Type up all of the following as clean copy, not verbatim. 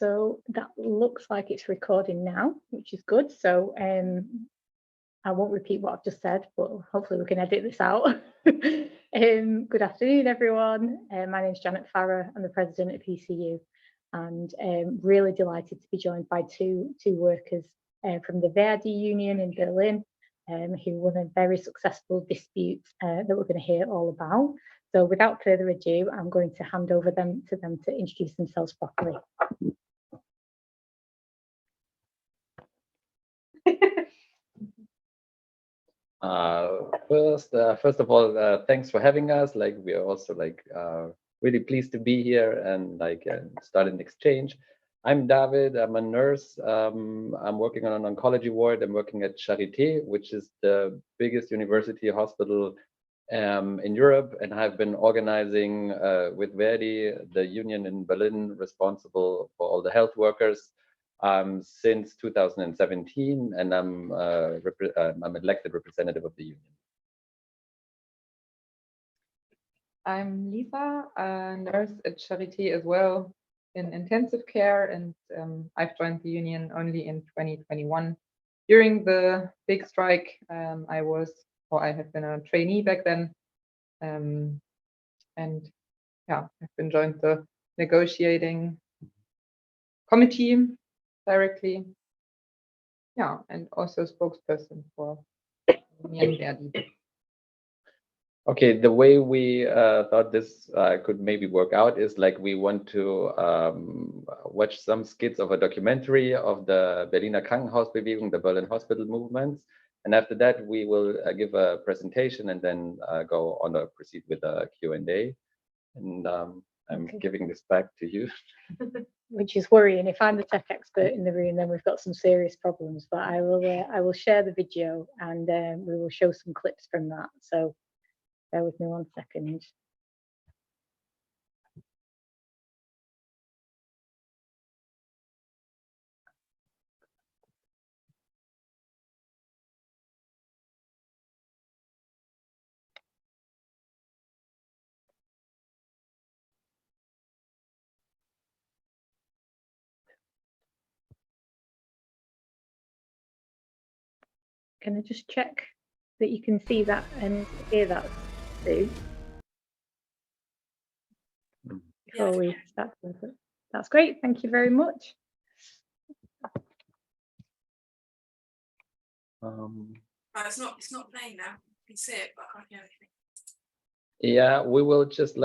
So that looks like it's recording now, which is good. So I won't repeat what I've just said, but hopefully we can edit this out. Good afternoon, everyone. My name is Janet Farrer. I'm the president of PCU, and really delighted to be joined by two workers from the Ver.di union in Berlin, who won a very successful dispute that we're going to hear all about. So without further ado, I'm going to hand over to them to introduce themselves properly. First of all, thanks for having us. We are also really pleased to be here and start an exchange. I'm David. I'm a nurse. I'm working on an oncology ward. I'm working at Charité, which is the biggest university hospital in Europe, and I've been organizing with Ver.di, the union in Berlin responsible for all the health workers, since 2017, and I'm elected representative of the union. I'm Lisa, a nurse at Charité as well in intensive care, and I've joined the union only in 2021. During the big strike, I have been a trainee back then, and yeah, I've been joined the negotiating committee directly, yeah, and also spokesperson for union Ver.di. Okay, the way we thought this could maybe work out is we want to watch some skits of a documentary of the Berliner Krankenhausbewegung, the Berlin hospital movements, and after that we will give a presentation and then go on to proceed with a Q&A. And I'm giving this back to you. Which is worrying. If I'm the tech expert in the room, then we've got some serious problems. But I will share the video and we will show some clips from that. So bear with me 1 second. Can I just check that you can see that and hear that too? Before we start with it. That's great. Thank you very much. It's not playing now. You can see it, but I can't hear anything. Yeah, we will just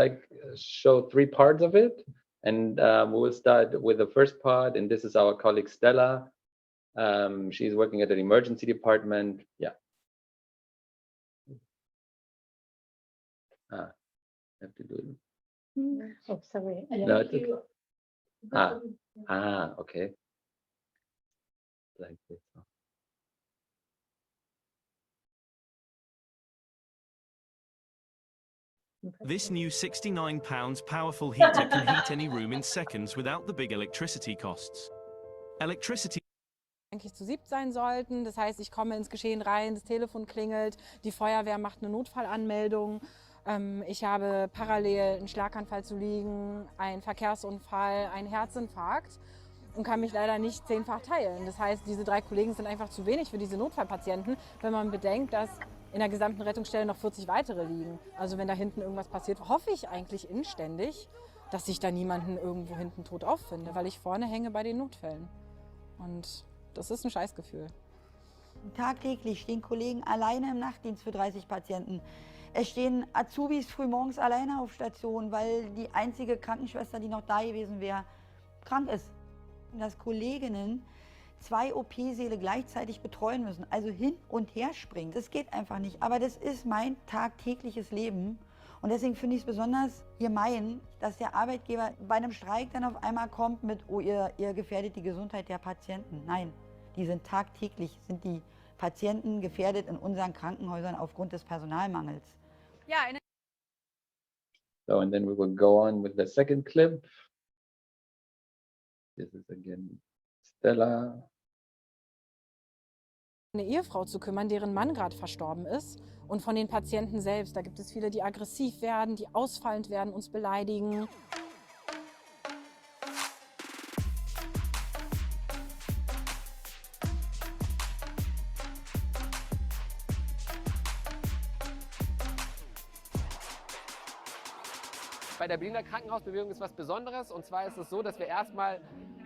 show 3 parts of it, and we will start with the first part, and this is our colleague Stella. She's working at an emergency department. Yeah. I have to do it. Oh, sorry. No, it's okay. Okay. Like this. This new £69 powerful heater can heat any room in seconds without the big electricity costs. Electricity eigentlich zu 7 sein sollten. Das heißt, ich komme ins Geschehen rein, das Telefon klingelt, die Feuerwehr macht eine Notfallanmeldung. Ich habe parallel einen Schlaganfall zu liegen, einen Verkehrsunfall, einen Herzinfarkt und kann mich leider nicht 10-fach teilen. Das heißt, diese 3 Kollegen sind einfach zu wenig für diese Notfallpatienten, wenn man bedenkt, dass in der gesamten Rettungsstelle noch 40 weitere liegen. Also wenn da hinten irgendwas passiert, hoffe ich eigentlich inständig, dass ich da niemanden irgendwo hinten tot auffinde, weil ich vorne hänge bei den Notfällen. Und das ist ein Scheißgefühl. Tagtäglich stehen Kollegen alleine im Nachtdienst für 30 Patienten. Es stehen Azubis frühmorgens alleine auf Station, weil die einzige Krankenschwester, die noch da gewesen wäre, krank ist. Dass Kolleginnen 2 OP-Säle gleichzeitig betreuen müssen, also hin und her springen. Das geht einfach nicht, aber das ist mein tagtägliches Leben. Und deswegen finde ich es besonders gemein, dass der Arbeitgeber bei einem Streik dann auf einmal kommt mit, oh, ihr gefährdet die Gesundheit der Patienten. Nein, tagtäglich sind die Patienten gefährdet in unseren Krankenhäusern aufgrund des Personalmangels. Ja, So, and then we will go on with the second clip. This is again Stella. Eine Ehefrau zu kümmern, deren Mann gerade verstorben ist, und von den Patienten selbst. Da gibt es viele, die aggressiv werden, die ausfallend werden, uns beleidigen. Bei der Berliner Krankenhausbewegung ist was Besonderes, und zwar ist es so, dass wir erstmal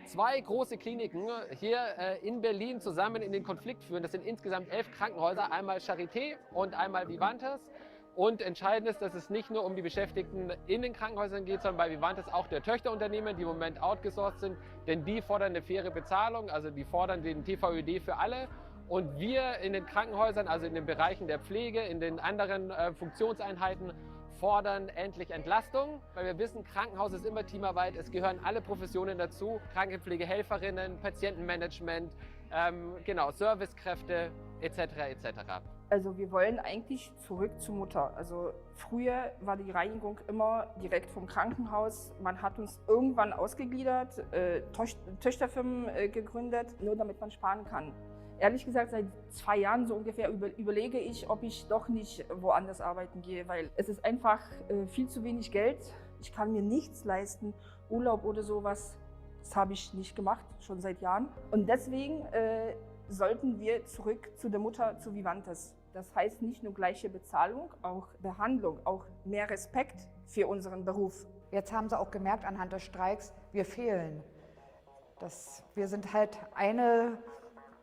2 große Kliniken hier in Berlin zusammen in den Konflikt führen. Das sind insgesamt 11 Krankenhäuser, einmal Charité und einmal Vivantes. Und entscheidend ist, dass es nicht nur um die Beschäftigten in den Krankenhäusern geht, sondern bei Vivantes auch der Töchterunternehmen, die im Moment outgesourced sind, denn die fordern eine faire Bezahlung, also die fordern den TVÖD für alle. Und wir in den Krankenhäusern, also in den Bereichen der Pflege, in den anderen Funktionseinheiten, fordern endlich Entlastung, weil wir wissen, Krankenhaus ist immer Teamarbeit, es gehören alle Professionen dazu, Krankenpflegehelferinnen, Patientenmanagement, genau, Servicekräfte etc. etc. Also wir wollen eigentlich zurück zur Mutter. Also früher war die Reinigung immer direkt vom Krankenhaus. Man hat uns irgendwann ausgegliedert, Töchterfirmen gegründet, nur damit man sparen kann. Ehrlich gesagt, seit 2 Jahren so ungefähr überlege ich, ob ich doch nicht woanders arbeiten gehe, weil es ist einfach viel zu wenig Geld. Ich kann mir nichts leisten, Urlaub oder sowas, das habe ich nicht gemacht, schon seit Jahren. Und deswegen sollten wir zurück zu der Mutter, zu Vivantes. Das heißt nicht nur gleiche Bezahlung, auch Behandlung, auch mehr Respekt für unseren Beruf. Jetzt haben sie auch gemerkt anhand des Streiks, wir fehlen. Wir sind halt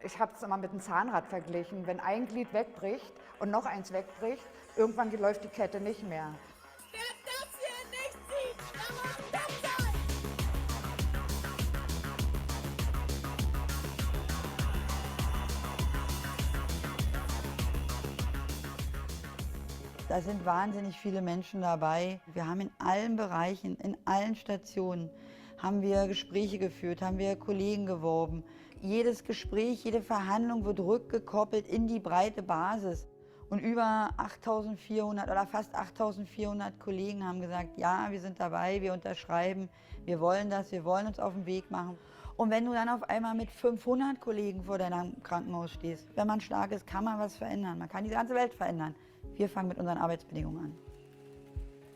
ich habe es immer mit einem Zahnrad verglichen. Wenn ein Glied wegbricht und noch eins wegbricht, irgendwann läuft die Kette nicht mehr. Wer das hier nicht sieht, der muss weg sein! Da sind wahnsinnig viele Menschen dabei. Wir haben in allen Bereichen, in allen Stationen, haben wir Gespräche geführt, haben wir Kollegen geworben. Jedes Gespräch, jede Verhandlung wird rückgekoppelt in die breite Basis. Und über 8.400 oder fast 8.400 Kollegen haben gesagt, ja, wir sind dabei, wir unterschreiben, wir wollen das, wir wollen uns auf den Weg machen. Und wenn du dann auf einmal mit 500 Kollegen vor deinem Krankenhaus stehst, wenn man stark ist, kann man was verändern. Man kann die ganze Welt verändern. Wir fangen mit unseren Arbeitsbedingungen an.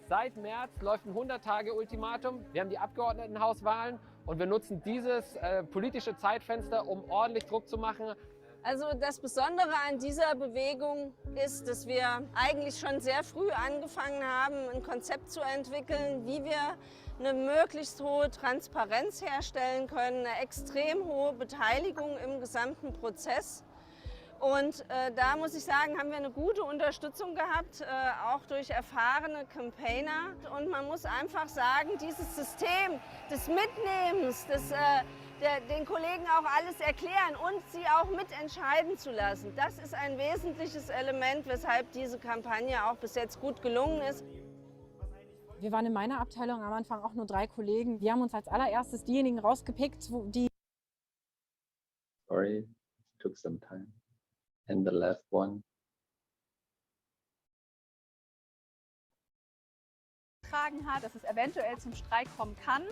Seit März läuft ein 100-Tage-Ultimatum. Wir haben die Abgeordnetenhauswahlen und wir nutzen dieses politische Zeitfenster, um ordentlich Druck zu machen. Also das Besondere an dieser Bewegung ist, dass wir eigentlich schon sehr früh angefangen haben, ein Konzept zu entwickeln, wie wir eine möglichst hohe Transparenz herstellen können, eine extrem hohe Beteiligung im gesamten Prozess. Und da muss ich sagen, haben wir eine gute Unterstützung gehabt, auch durch erfahrene Campaigner. Und man muss einfach sagen, dieses System des Mitnehmens, den Kollegen auch alles erklären und sie auch mitentscheiden zu lassen, das ist ein wesentliches Element, weshalb diese Kampagne auch bis jetzt gut gelungen ist. Wir waren in meiner Abteilung am Anfang auch nur 3 Kollegen. Wir haben uns als allererstes diejenigen rausgepickt, die... Sorry, took some time. And the last one. Hat, dass es eventuell zum Streik kommen kann.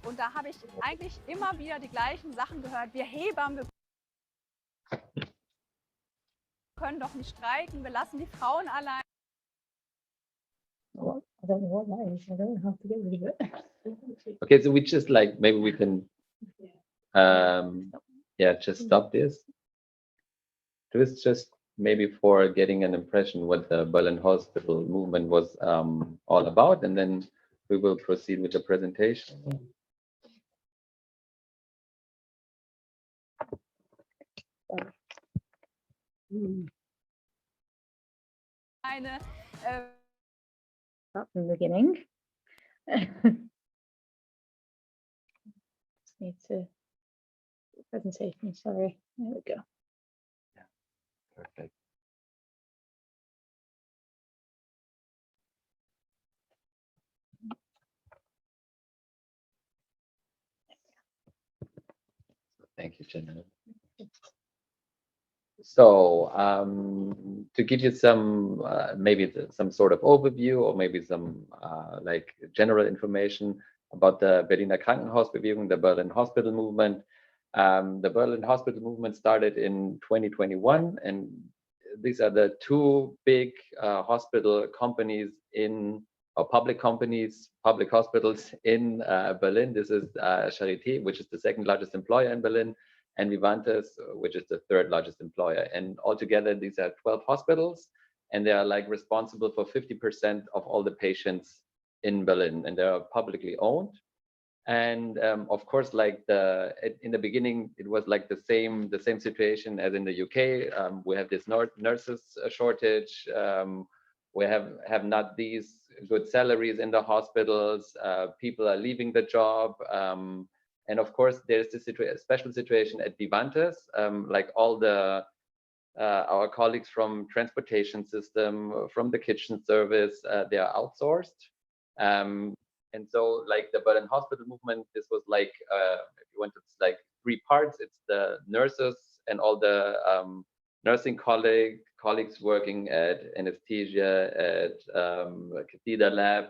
Und da habe ich eigentlich immer wieder die gleichen Sachen gehört. Wir Hebammen, wir können doch nicht streiken, wir lassen die Frauen allein. Oh, I don't know what that is. I don't know how to get rid of it. Okay, so we just maybe we can, just stop this. It was just maybe for getting an impression what the Berlin hospital movement was all about, and then we will proceed with the presentation. Start from the beginning. Just need to presentation. Sorry. There we go. Perfect. Thank you, Jenna. So to give you some maybe some sort of overview or maybe some general information about the Berliner Krankenhausbewegung, the Berlin hospital movement. The Berlin hospital movement started in 2021, and these are the 2 big hospital companies or public companies, public hospitals in Berlin. This is Charité, which is the 2nd largest employer in Berlin, and Vivantes, which is the 3rd largest employer. And altogether, these are 12 hospitals, and they are responsible for 50% of all the patients in Berlin, and they're publicly owned. And of course, like in the beginning, it was like the same situation as in the UK. We have this nurses shortage. We have not these good salaries in the hospitals. People are leaving the job. And of course, there's this special situation at Vivantes. Like all the our colleagues from transportation system, from the kitchen service, they are outsourced. And so like the Berlin hospital movement, this was like, if you want, it's like 3 parts. It's the nurses and all the nursing colleagues working at anesthesia, at catheter lab.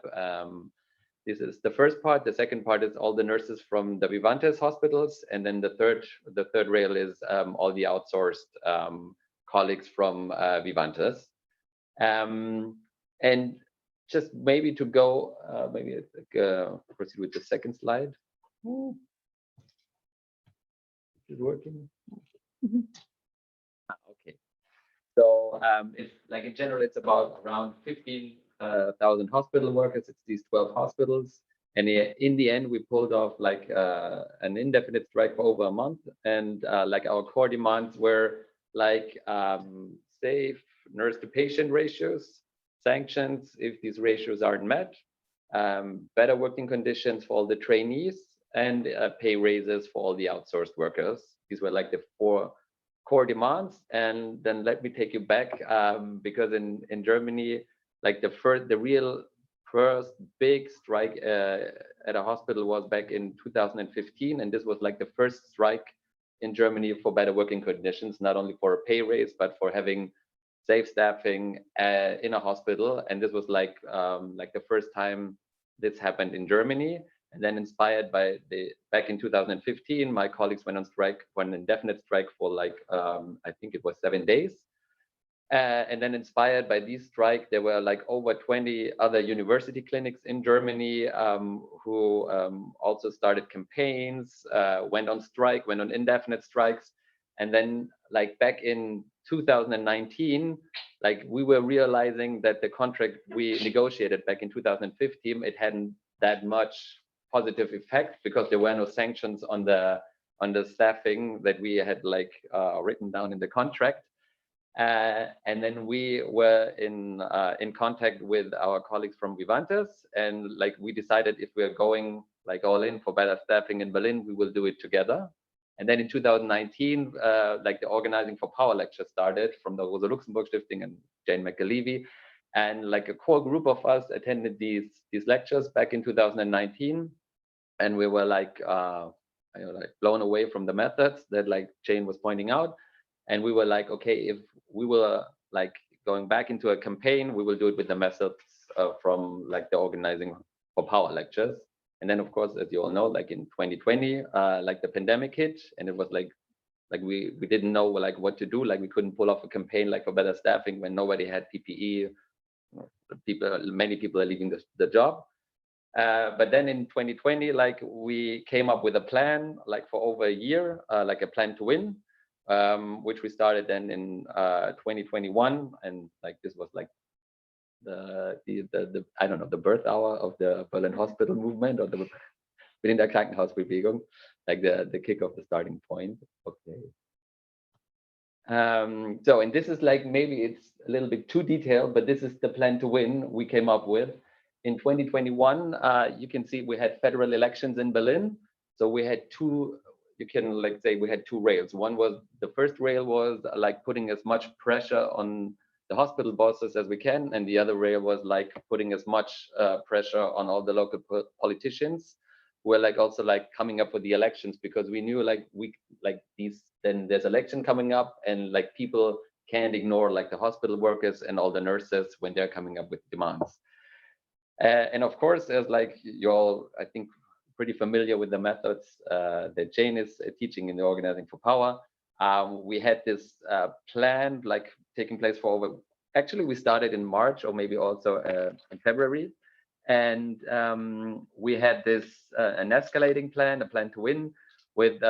This is the first part. The second part is all the nurses from the Vivantes hospitals. And then the third rail is all the outsourced colleagues from Vivantes. And just maybe to go, maybe proceed with the second slide. Is it working? Okay. So it's like in general, it's about around 15,000 hospital workers. It's these 12 hospitals. And in the end, we pulled off like an indefinite strike for over a month. And like our core demands were like safe nurse to patient ratios, sanctions if these ratios aren't met, better working conditions for all the trainees, and pay raises for all the outsourced workers. These were like the 4 core demands. And then let me take you back, because in Germany, like the real first big strike at a hospital was back in 2015, and this was like the first strike in Germany for better working conditions, not only for a pay raise, but for having safe staffing in a hospital. And this was like the first time this happened in Germany. And then inspired by back in 2015, my colleagues went on strike, an indefinite strike for like, I think it was 7 days. And then inspired by this strike, there were like over 20 other university clinics in Germany who also started campaigns, went on strike, went on indefinite strikes. And then like back in 2019, like we were realizing that the contract we negotiated back in 2015, it hadn't that much positive effect because there were no sanctions on the staffing that we had like written down in the contract. And then we were in contact with our colleagues from Vivantes, and like we decided if we're going like all in for better staffing in Berlin, we will do it together. And then in 2019, like the Organizing for Power lecture started from the Rosa Luxemburg Stiftung and Jane McAlevey, and like a core group of us attended these lectures back in 2019, and we were like, like blown away from the methods that like Jane was pointing out. And we were like, okay, if we were like going back into a campaign, we will do it with the methods from like the Organizing for Power lectures. And then, of course, as you all know, like in 2020, like the pandemic hit, and it was like we didn't know like what to do. Like we couldn't pull off a campaign like for better staffing when nobody had PPE. Many people are leaving the job. But then in 2020, like we came up with a plan, like for over a year, like a plan to win, which we started then in 2021, and like this was like the I don't know, the birth hour of the Berlin hospital movement, or the within der Krankenhausbewegung, like the kick of the starting point. Okay. So, and this is like, maybe it's a little bit too detailed, but this is the plan to win we came up with. In 2021, you can see we had federal elections in Berlin. So we had two, you can like say we had 2 rails. One was, the first rail was like putting as much pressure on the hospital bosses as we can, and the other rail was like putting as much pressure on all the local politicians who were like also like coming up with the elections, because we knew like then there's election coming up, and like people can't ignore like the hospital workers and all the nurses when they're coming up with demands. And of course, as like you're all, I think, pretty familiar with the methods that Jane is teaching in the Organizing for Power. We had this plan like taking place for over, actually we started in March, or maybe also in February. And we had this an escalating plan, a plan to win, with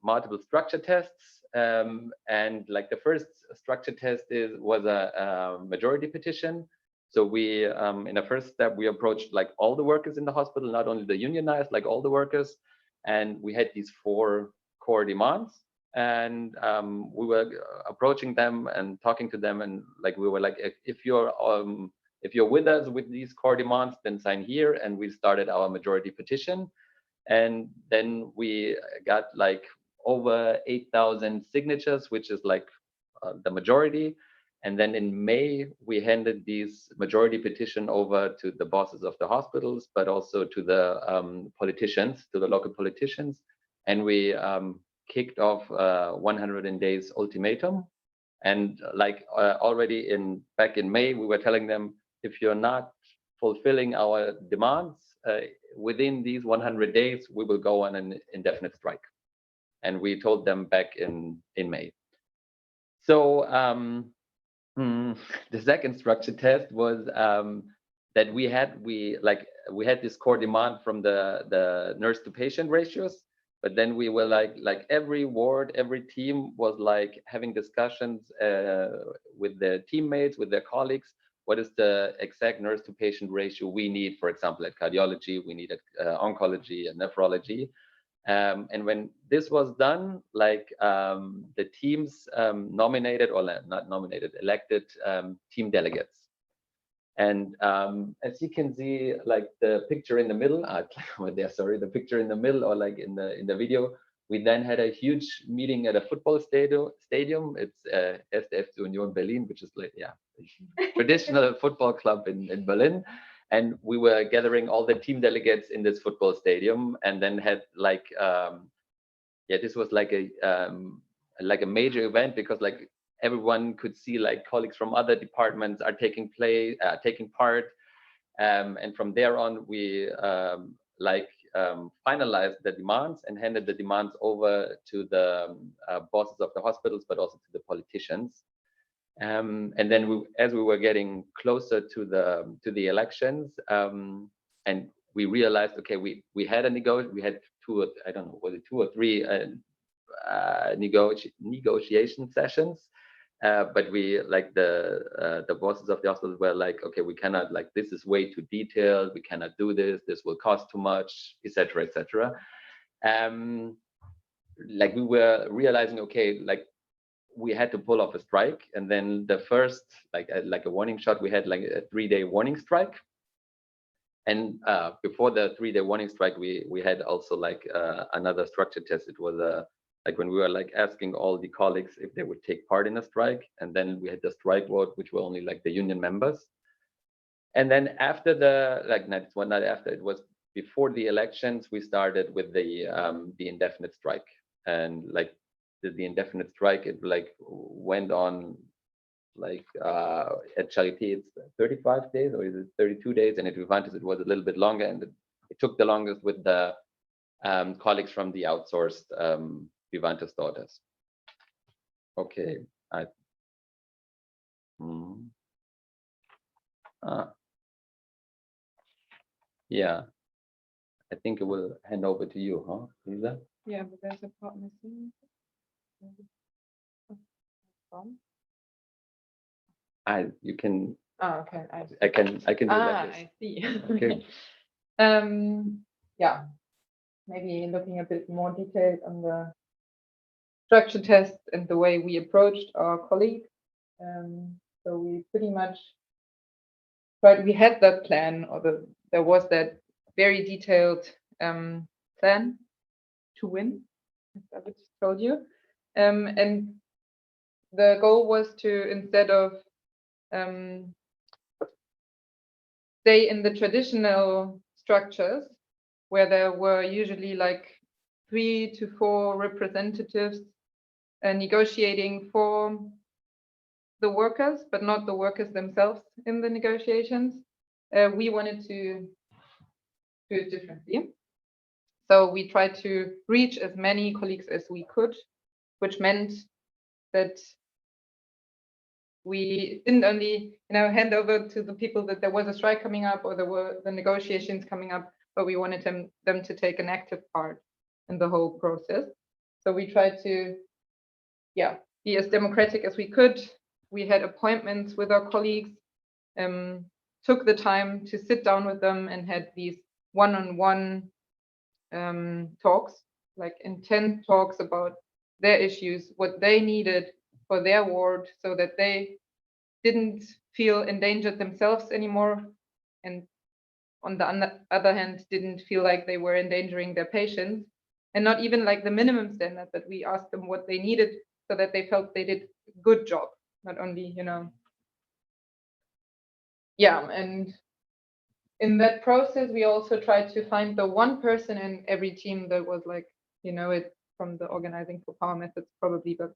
multiple structure tests. And like the first structure test was a majority petition. So we, in the first step, we approached like all the workers in the hospital, not only the unionized, like all the workers. And we had these 4 core demands. And we were approaching them and talking to them. And like, we were like, if you're with us with these core demands, then sign here. And we started our majority petition. And then we got like over 8,000 signatures, which is like the majority. And then in May, we handed these majority petition over to the bosses of the hospitals, but also to the politicians, to the local politicians. And we kicked off 100 days ultimatum. And like already back in May, we were telling them, if you're not fulfilling our demands within these 100 days, we will go on an indefinite strike. And we told them back in May. So the second structure test was that we had this core demand from the nurse to patient ratios, but then we were like every ward, every team was like having discussions with their teammates, with their colleagues. What is the exact nurse to patient ratio we need? For example, at cardiology, we need oncology and nephrology. And when this was done, like the teams elected team delegates. And as you can see, like the picture in the middle, the picture in the middle, or like in the video, we then had a huge meeting at a football stadium. It's SDF Union Berlin, which is like, traditional football club in Berlin. And we were gathering all the team delegates in this football stadium, and then had like, this was like a major event, because like everyone could see like colleagues from other departments are taking part. And from there on, we finalized the demands and handed the demands over to the bosses of the hospitals, but also to the politicians. And then as we were getting closer to the elections, and we realized, okay, we had two or three negotiation sessions, but we like the bosses of the hospitals were like, okay, we cannot, like, this is way too detailed, we cannot do this, this will cost too much, etc., etc. Like we were realizing, okay, like we had to pull off a strike. And then the first, like a warning shot, we had like a 3-day warning strike. And before the 3-day warning strike, we had also like another structure test. It was like when we were like asking all the colleagues if they would take part in a strike. And then we had the strike vote, which were only like the union members. And then after it was before the elections, we started with the indefinite strike. And like the indefinite strike, it like went on like at Charité it's 35 days, or is it 32 days? And at Vivantes it was a little bit longer, and it took the longest with the colleagues from the outsourced Vivantes daughters. Okay, yeah, I think I will hand over to you, huh, Lisa? Yeah, but there's a part missing. You can. Oh, okay. I can do that. I see. Okay. Yeah, maybe looking a bit more detailed on the structure test and the way we approached our colleagues. So we pretty much tried. We had that plan, or there was that very detailed plan to win, as I just told you. And the goal was to, instead of stay in the traditional structures where there were usually like 3 to 4 representatives negotiating for the workers, but not the workers themselves in the negotiations, we wanted to do it differently. So we tried to reach as many colleagues as we could, which meant that we didn't only, hand over to the people that there was a strike coming up or there were the negotiations coming up, but we wanted them to take an active part in the whole process. So we tried to, be as democratic as we could. We had appointments with our colleagues. took the time to sit down with them and had these one-on-one talks, like intense talks about their issues, what they needed for their ward, so that they didn't feel endangered themselves anymore, and on the other hand, didn't feel like they were endangering their patients, and not even like the minimum standard that we asked them what they needed, so that they felt they did a good job, not only, you know. Yeah, and in that process, we also tried to find the one person in every team that was like, you know, it from the Organizing for Power methods probably, but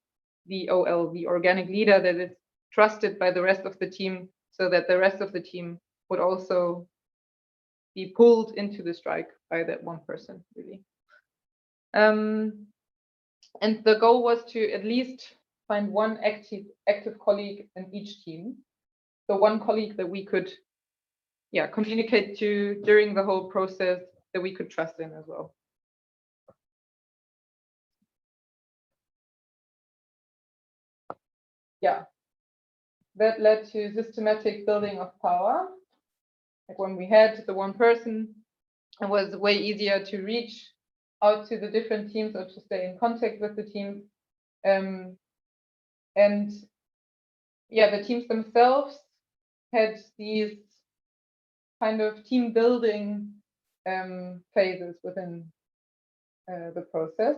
the OL, the organic leader that is trusted by the rest of the team, so that the rest of the team would also be pulled into the strike by that one person, really. And the goal was to at least find one active colleague in each team. So one colleague that we could, yeah, communicate to during the whole process, that we could trust in as well. Yeah, that led to systematic building of power. Like when we had the one person, it was way easier to reach out to the different teams or to stay in contact with the teams. And yeah, the teams themselves had these kind of team building phases within the process.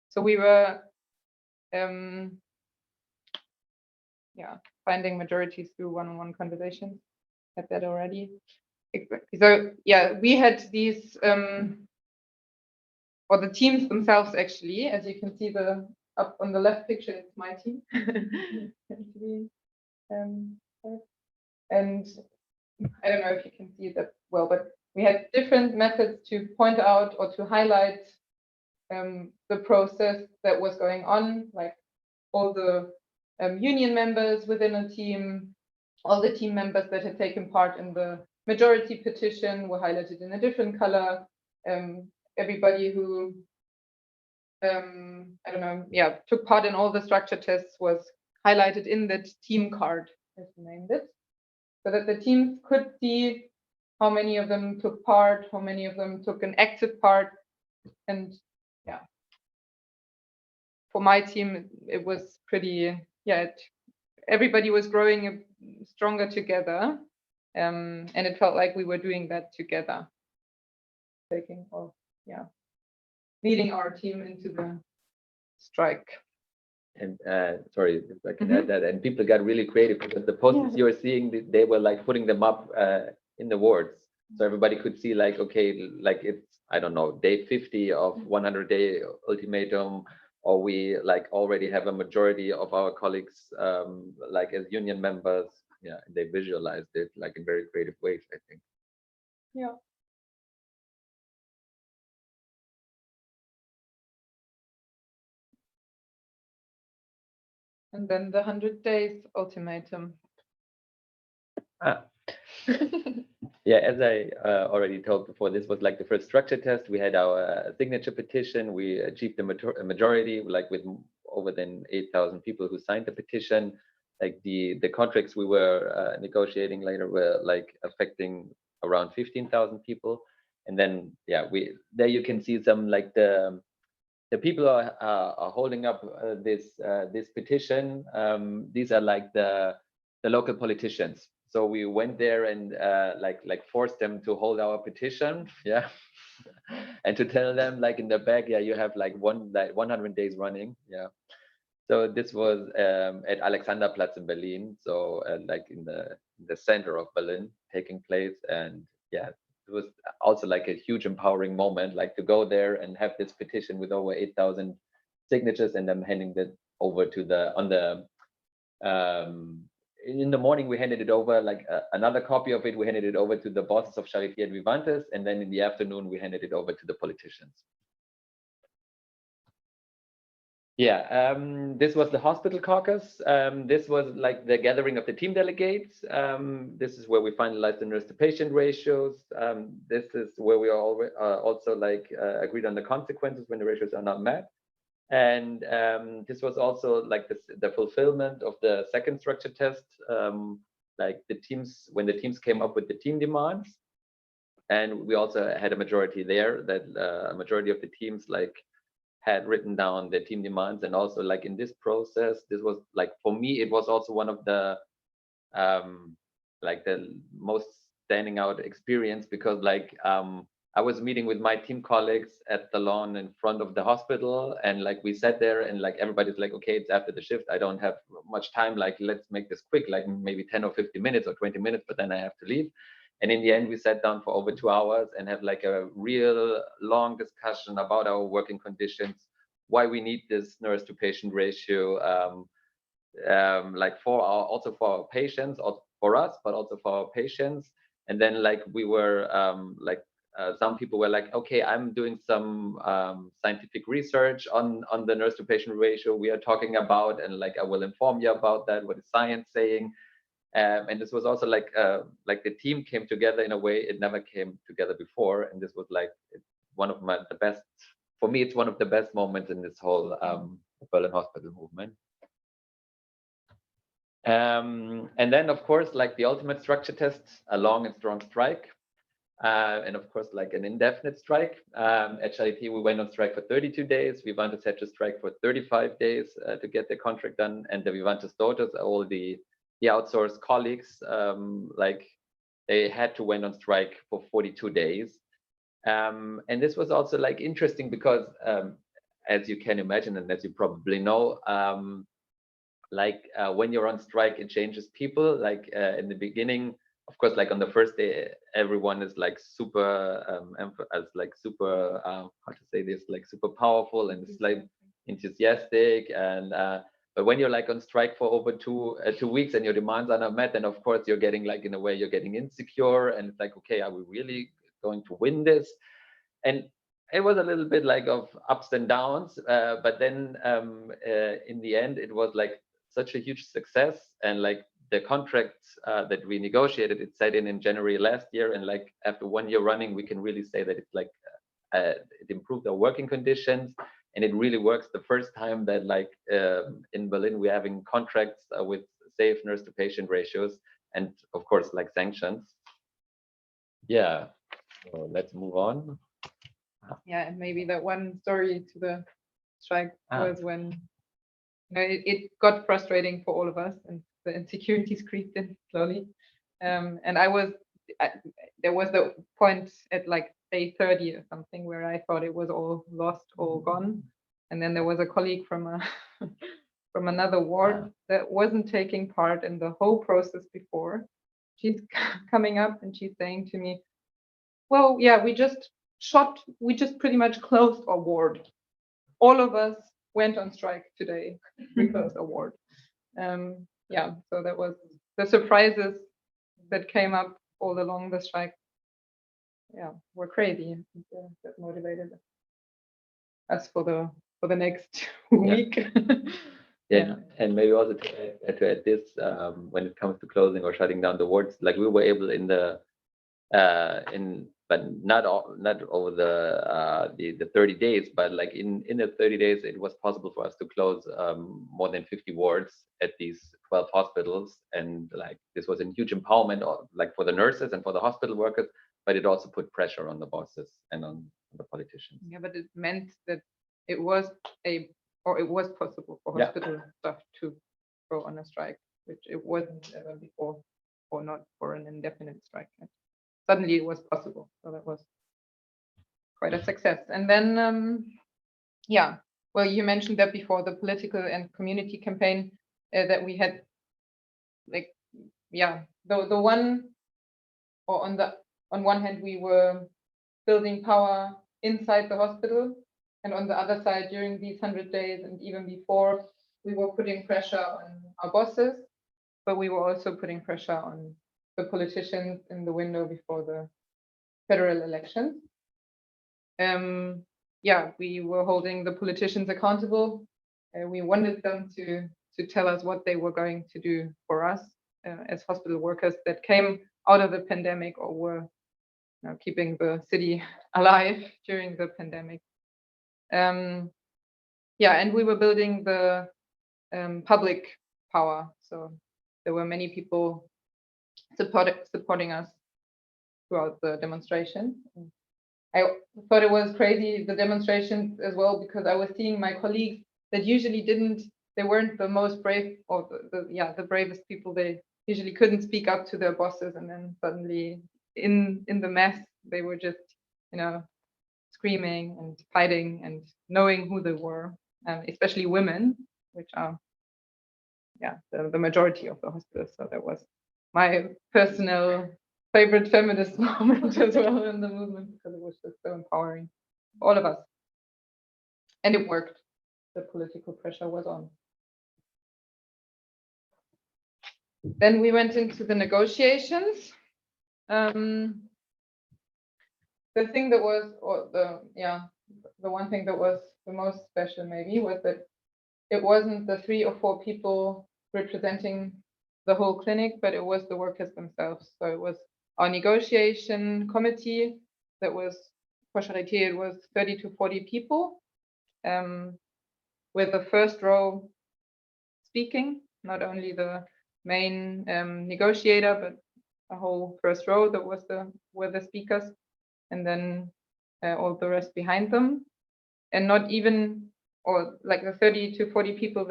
So we were yeah, finding majorities through one-on-one conversations. Had that already. So yeah, we had these or the teams themselves actually, as you can see up on the left picture, it's my team. And I don't know if you can see that well, but we had different methods to point out or to highlight the process that was going on, like all the union members within a team, all the team members that had taken part in the majority petition were highlighted in a different color. Everybody who, I don't know, yeah, took part in all the structure tests was highlighted in that team card, as we named it, so that the teams could see how many of them took part, how many of them took an active part. And yeah, for my team, it was pretty, yeah, everybody was growing stronger together. And it felt like we were doing that together, leading our team into the strike. And sorry, if I can add that, and people got really creative because the posters you were seeing, they were like putting them up in the wards, so everybody could see like, okay, like it's, I don't know, day 50 of 100-day ultimatum, or we like already have a majority of our colleagues like as union members. Yeah, they visualized it like in very creative ways, I think. Yeah. And then the 100 days ultimatum. Yeah, as I already told before, this was like the first structure test. We had our signature petition. We achieved a majority, like with over than 8,000 people who signed the petition. Like the contracts we were negotiating later were like affecting around 15,000 people. And then yeah, there you can see some like the people are holding up this petition. These are like the local politicians. So we went there and like forced them to hold our petition, yeah, and to tell them like in the back, yeah, you have like 100 days running, yeah. So this was at Alexanderplatz in Berlin, so like in the center of Berlin, taking place, and yeah, it was also like a huge empowering moment, like to go there and have this petition with over 8,000 signatures, and then handing that over to in the morning we handed it over, like another copy of it, we handed it over to the bosses of Charité and Vivantes, and then in the afternoon we handed it over to the politicians. Yeah, this was the hospital caucus. This was like the gathering of the team delegates. This is where we finalized the nurse to patient ratios. This is where we also like agreed on the consequences when the ratios are not met. And this was also like the fulfillment of the second structure test, like the teams, when the teams came up with the team demands, and we also had a majority there, that a majority of the teams like had written down their team demands. And also like in this process, this was like, for me, it was also one of the like the most standing out experience, because like I was meeting with my team colleagues at the lawn in front of the hospital, and like we sat there and like everybody's like, okay, it's after the shift, I don't have much time, like let's make this quick, like maybe 10 or 50 minutes or 20 minutes, but then I have to leave. And in the end, we sat down for over 2 hours and have like a real long discussion about our working conditions, why we need this nurse to patient ratio, like also for our patients, or for us, but also for our patients. And then like we were some people were like, okay, I'm doing some scientific research on the nurse to patient ratio we are talking about, and like I will inform you about that, what is science saying. And this was also like the team came together in a way it never came together before. And this was like one of the best, for me, it's one of the best moments in this whole Berlin hospital movement. And then of course, like the ultimate structure test, a long and strong strike. And of course, like an indefinite strike. At Charité, we went on strike for 32 days. Vivantes had to strike for 35 days to get the contract done. And the Vivantes daughters, all the outsourced colleagues, like they had to went on strike for 42 days. And this was also like interesting because, as you can imagine, and as you probably know, when you're on strike, it changes people. Like in the beginning, of course, like on the first day, everyone is like super, how to say this, like super powerful and it's like enthusiastic. And but when you're like on strike for over 2 weeks and your demands are not met, then of course you're getting like, in a way, you're getting insecure, and it's like, okay, are we really going to win this? And it was a little bit like of ups and downs, but then in the end, it was like such a huge success. And like the contract that we negotiated, it set in January last year, and like after 1 year running, we can really say that it's like it improved our working conditions, and it really works. The first time that like in Berlin we're having contracts with safe nurse to patient ratios, and of course like sanctions. Yeah, so let's move on. Yeah, and maybe that one story to the strike was when it got frustrating for all of us, and the insecurities creeped in slowly. And there was the point at like day 30 or something where I thought it was all lost, all gone. And then there was a colleague from from another ward that wasn't taking part in the whole process before. She's coming up and she's saying to me, well, yeah, we just pretty much closed our ward. All of us went on strike today. We closed our ward. Yeah, so that was the surprises that came up all along the strike. Yeah, were crazy. That motivated us for the next week. Yeah, and maybe also to add this, when it comes to closing or shutting down the wards, like we were able but not over the 30 days, but like in the 30 days, it was possible for us to close more than 50 wards at these 12 hospitals. And like this was a huge empowerment, like for the nurses and for the hospital workers, but it also put pressure on the bosses and on the politicians. Yeah, but it meant that it was possible for hospital staff to go on a strike, which it wasn't ever before, or not for an indefinite strike. Suddenly it was possible, so that was quite a success. And then yeah, well, you mentioned that before, the political and community campaign that we had, like, yeah, the one, or on one hand we were building power inside the hospital, and on the other side, during these 100 days and even before, we were putting pressure on our bosses, but we were also putting pressure on the politicians in the window before the federal elections. Yeah, we were holding the politicians accountable. We wanted them to tell us what they were going to do for us as hospital workers that came out of the pandemic, or were keeping the city alive during the pandemic. Yeah, and we were building the public power. So there were many people supporting us throughout the demonstration. I thought it was crazy, the demonstrations as well, because I was seeing my colleagues that usually they weren't the most brave, or the bravest people. They usually couldn't speak up to their bosses, and then suddenly in the mess, they were just, screaming and fighting and knowing who they were, especially women, which are, the majority of the hospitals. So that was my personal favorite feminist moment as well in the movement, because it was just so empowering for all of us. And it worked. The political pressure was on. Then we went into the negotiations. The thing that was, the one thing that was the most special maybe was that it wasn't the 3 or 4 people representing the whole clinic, but it was the workers themselves. So it was our negotiation committee that was, for Charité, it was 30 to 40 people, with the first row speaking, not only the main negotiator, but the whole first row that were the speakers, and then all the rest behind them. And not even, or like the 30 to 40 people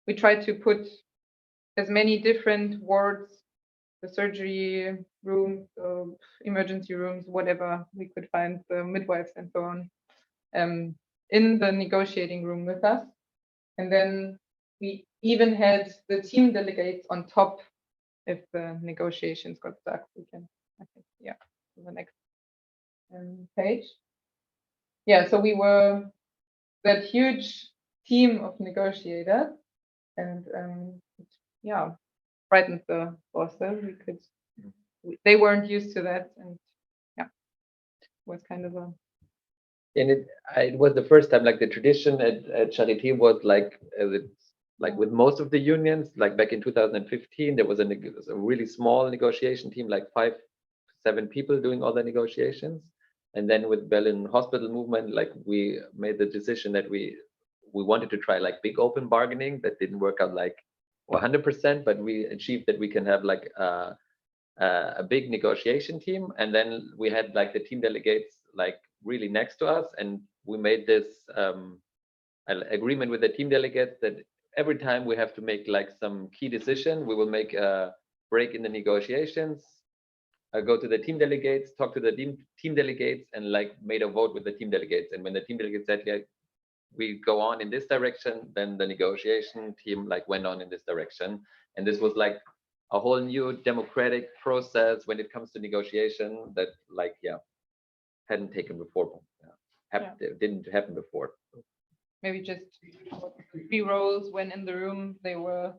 we tried to put as many different wards, the surgery rooms, emergency rooms, whatever we could find, the midwives and so on, in the negotiating room with us. And then we even had the team delegates on top if the negotiations got stuck. We can, I think, to the next page. So we were that huge team of negotiators, and frightened the bosses. They weren't used to that, and it was kind of a. And it was the first time, like the tradition at Charité was like with most of the unions, like back in 2015, there was a really small negotiation team, like 5 to 7 people doing all the negotiations. And then with Berlin Hospital Movement, like we made the decision that we wanted to try like big open bargaining. That didn't work out like 100%, but we achieved that we can have like a big negotiation team. And then we had like the team delegates like really next to us, and we made this agreement with the team delegates that every time we have to make like some key decision, we will make a break in the negotiations, go to the team delegates, talk to the team delegates, and like made a vote with the team delegates. And when the team delegates said, yeah, we go on in this direction, then the negotiation team like went on in this direction. And this was like a whole new democratic process when it comes to negotiation that like, hadn't taken before. Didn't happen before. Maybe just 3 roles when in the room. They were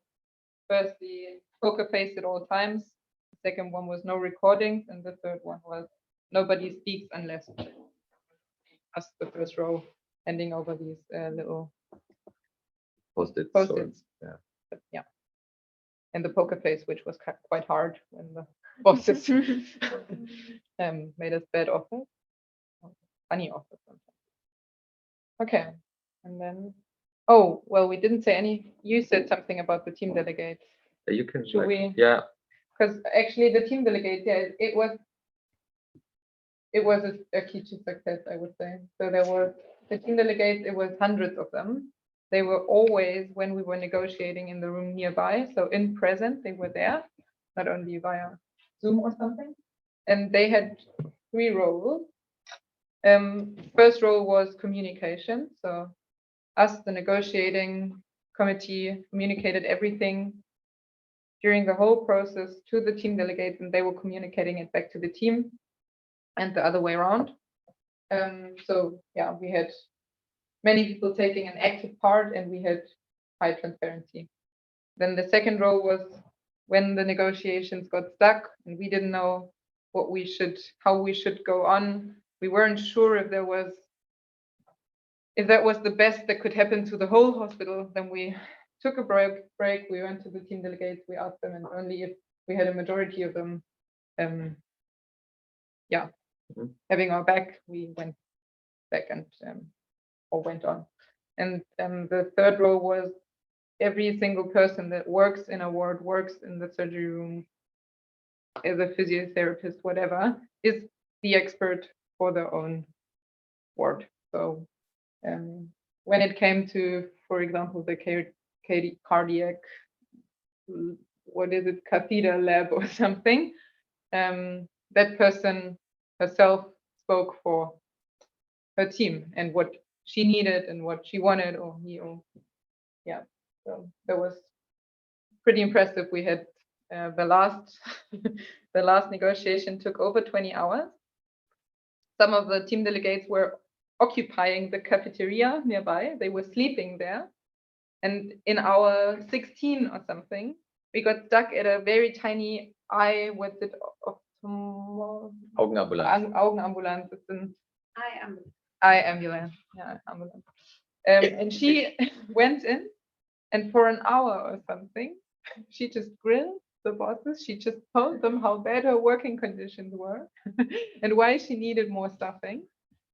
firstly poker faced at all times. The second one was no recordings, and the third one was nobody speaks unless us, the first row, handing over these little Post-its. And the poker face, which was quite hard when the bosses made us bad offers, funny offers sometimes. Okay, and then we didn't say any. You said something about the team delegates. You can. Should we? Yeah. Because actually, the team delegates, it was a key to success, I would say. So there were the team delegates. It was hundreds of them. They were always, when we were negotiating, in the room nearby. So in present, they were there, not only via Zoom or something. And they had 3 roles. First role was communication. So us, the negotiating committee, communicated everything during the whole process to the team delegates, and they were communicating it back to the team, and the other way around. We had many people taking an active part, and we had high transparency. Then the second role was when the negotiations got stuck and we didn't know how we should go on. We weren't sure if that was the best that could happen to the whole hospital. Then we took a break. We went to the team delegates. We asked them, and only if we had a majority of them, having our back, we went back and or went on. And the third role was every single person that works in a ward, works in the surgery room, as a physiotherapist, whatever, is the expert for their own ward. So when it came to, for example, the cardiac, what is it, catheter lab or something, that person herself spoke for her team and what she needed and what she wanted, or he, or yeah. So that was pretty impressive. We had the last negotiation took over 20 hours. Some of the team delegates were occupying the cafeteria nearby. They were sleeping there. And in hour 16 or something, we got stuck at a very tiny eye, what's it, Augenambulanz. Augenambulanz. It's an eye ambulance. Yeah, ambulance. And she went in, and for an hour or something, she just grilled the bosses. She just told them how bad her working conditions were and why she needed more staffing.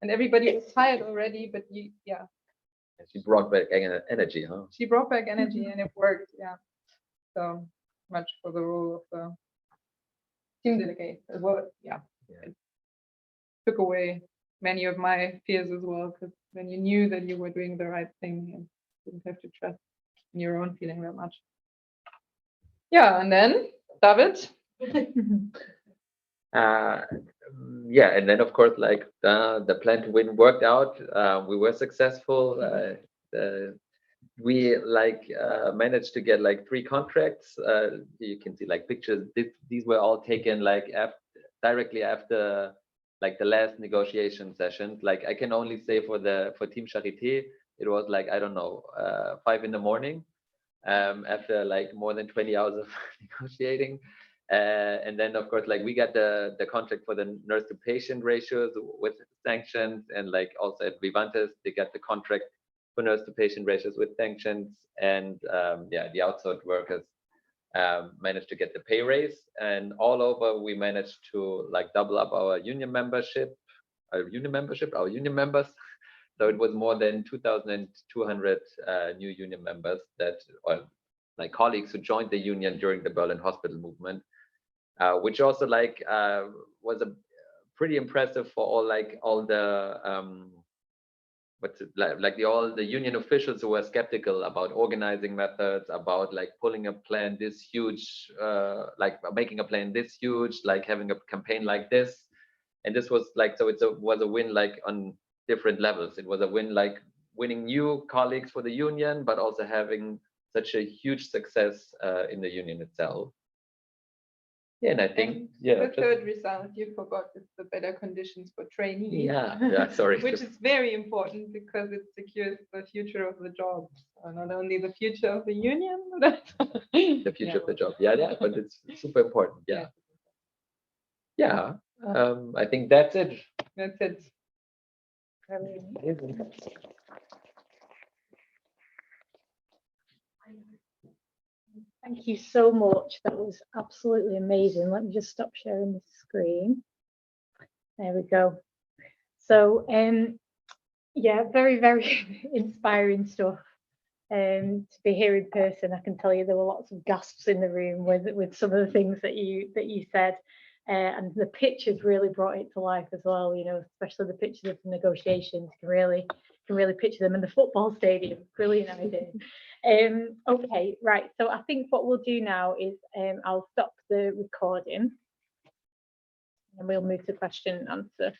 And everybody was tired already, but yeah. She brought back energy, huh? She brought back energy and it worked, yeah. So much for the role of the team delegate as well. Yeah. It took away many of my fears as well, because when you knew that you were doing the right thing and didn't have to trust in your own feeling that much. Yeah, and then David. Yeah, and then of course, like the plan to win worked out. We were successful. We managed to get like 3 contracts. You can see like pictures. These were all taken like directly after like the last negotiation sessions. Like I can only say for Team Charité, it was like, I don't know, 5 in the morning after like more than 20 hours of negotiating. And then of course, like we got the contract for the nurse to patient ratios with sanctions, and like also at Vivantes, they got the contract for nurse to patient ratios with sanctions. And yeah, the outsourced workers managed to get the pay raise, and all over we managed to like double up our union members. So it was more than 2,200 new union members that, or like colleagues who joined the union during the Berlin hospital movement, which also like was a pretty impressive for all the all the union officials who were skeptical about organizing methods, about like pulling a plan this huge, like making a plan this huge, like having a campaign like this. And this was like, so was a win like on different levels. It was a win like winning new colleagues for the union, but also having such a huge success in the union itself. Yeah, and I think the third result you forgot is the better conditions for trainees. Yeah, sorry. Which is very important because it secures the future of the job. Not only the future of the union, but the future of the job. Yeah, but it's super important. Yeah. I think that's it. That's it. Thank you so much. That was absolutely amazing. Let me just stop sharing the screen. There we go. So, yeah, very, very inspiring stuff. To be here in person, I can tell you there were lots of gasps in the room with some of the things that you said, and the pictures really brought it to life as well. You know, especially the pictures of the negotiations. You can really picture them in the football stadium. Brilliant idea. Okay, right. So I think what we'll do now is I'll stop the recording, and we'll move to question and answer.